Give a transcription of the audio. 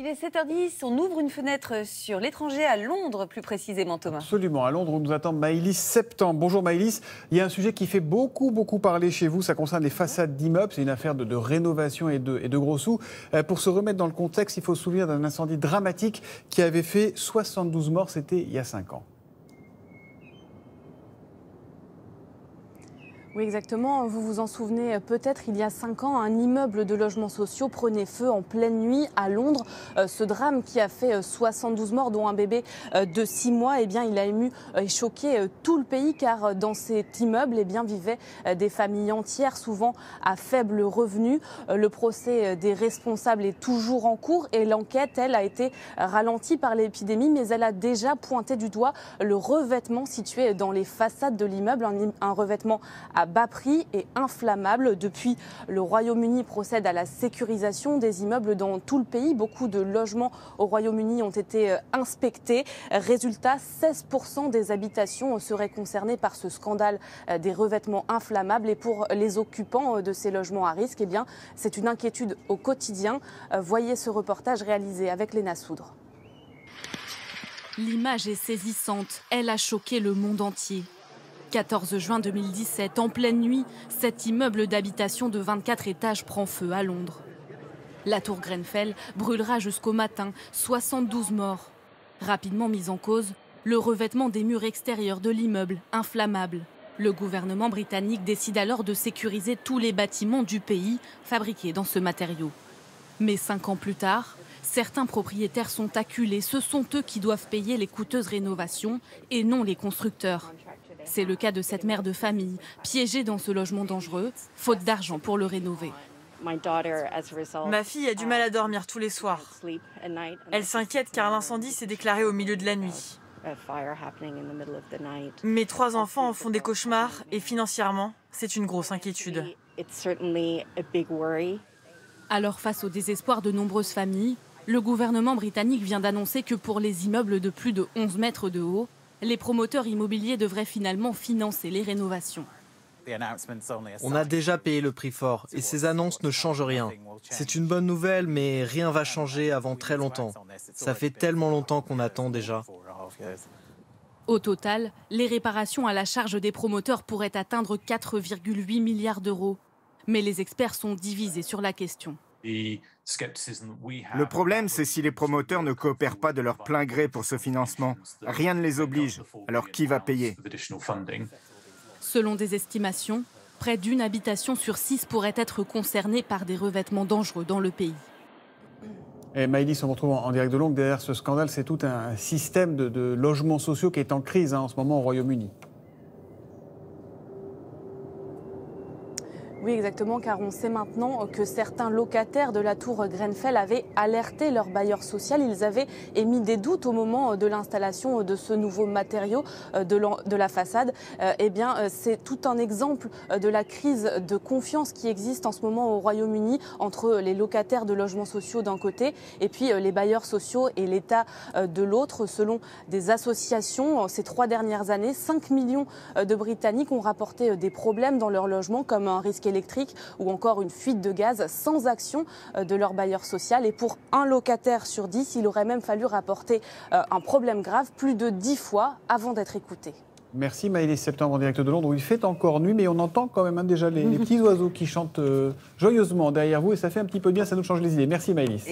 Il est 7h10, on ouvre une fenêtre sur l'étranger à Londres, plus précisément, Thomas. Absolument, à Londres, on nous attend Maëlys Septembre. Bonjour Maëlys, il y a un sujet qui fait beaucoup parler chez vous, ça concerne les façades d'immeubles, c'est une affaire de rénovation et de gros sous. Pour se remettre dans le contexte, il faut se souvenir d'un incendie dramatique qui avait fait 72 morts, c'était il y a 5 ans. Oui, exactement. Vous vous en souvenez peut-être, il y a 5 ans, un immeuble de logements sociaux prenait feu en pleine nuit à Londres. Ce drame qui a fait 72 morts, dont un bébé de 6 mois, eh bien, il a ému et choqué tout le pays, car dans cet immeuble eh bien, vivaient des familles entières, souvent à faible revenu. Le procès des responsables est toujours en cours et l'enquête, elle, a été ralentie par l'épidémie, mais elle a déjà pointé du doigt le revêtement situé dans les façades de l'immeuble, un revêtement à bas prix et inflammable. Depuis, le Royaume-Uni procède à la sécurisation des immeubles dans tout le pays. Beaucoup de logements au Royaume-Uni ont été inspectés. Résultat, 16% des habitations seraient concernées par ce scandale des revêtements inflammables. Et pour les occupants de ces logements à risque, eh bien, c'est une inquiétude au quotidien. Voyez ce reportage réalisé avec Léna Soudre. L'image est saisissante. Elle a choqué le monde entier. 14 juin 2017, en pleine nuit, cet immeuble d'habitation de 24 étages prend feu à Londres. La tour Grenfell brûlera jusqu'au matin, 72 morts. Rapidement mis en cause, le revêtement des murs extérieurs de l'immeuble, inflammable. Le gouvernement britannique décide alors de sécuriser tous les bâtiments du pays fabriqués dans ce matériau. Mais 5 ans plus tard, certains propriétaires sont acculés. Ce sont eux qui doivent payer les coûteuses rénovations et non les constructeurs. C'est le cas de cette mère de famille, piégée dans ce logement dangereux, faute d'argent pour le rénover. Ma fille a du mal à dormir tous les soirs. Elle s'inquiète car l'incendie s'est déclaré au milieu de la nuit. Mes 3 enfants en font des cauchemars et financièrement, c'est une grosse inquiétude. Alors, face au désespoir de nombreuses familles, le gouvernement britannique vient d'annoncer que pour les immeubles de plus de 11 mètres de haut, les promoteurs immobiliers devraient finalement financer les rénovations. On a déjà payé le prix fort et ces annonces ne changent rien. C'est une bonne nouvelle, mais rien va changer avant très longtemps. Ça fait tellement longtemps qu'on attend déjà. Au total, les réparations à la charge des promoteurs pourraient atteindre 4,8 milliards d'euros. Mais les experts sont divisés sur la question. Le problème, c'est si les promoteurs ne coopèrent pas de leur plein gré pour ce financement. Rien ne les oblige. Alors qui va payer ? Selon des estimations, près d'une habitation sur 6 pourrait être concernée par des revêtements dangereux dans le pays. Et Maëlys, on vous retrouve en direct de Londres. Derrière ce scandale, c'est tout un système de logements sociaux qui est en crise en ce moment au Royaume-Uni. Oui, exactement, car on sait maintenant que certains locataires de la tour Grenfell avaient alerté leur bailleur social. Ils avaient émis des doutes au moment de l'installation de ce nouveau matériau de la façade. Eh bien, c'est tout un exemple de la crise de confiance qui existe en ce moment au Royaume-Uni entre les locataires de logements sociaux d'un côté et puis les bailleurs sociaux et l'État de l'autre. Selon des associations, ces 3 dernières années, 5 millions de Britanniques ont rapporté des problèmes dans leur logement, comme un risque électrique ou encore une fuite de gaz, sans action de leur bailleur social. Et pour un locataire sur 10, il aurait même fallu rapporter un problème grave plus de 10 fois avant d'être écouté. Merci Maëlys Septembre en direct de Londres où il fait encore nuit, mais on entend quand même déjà les petits oiseaux qui chantent joyeusement derrière vous et ça fait un petit peu bien, ça nous change les idées. Merci Maëlys.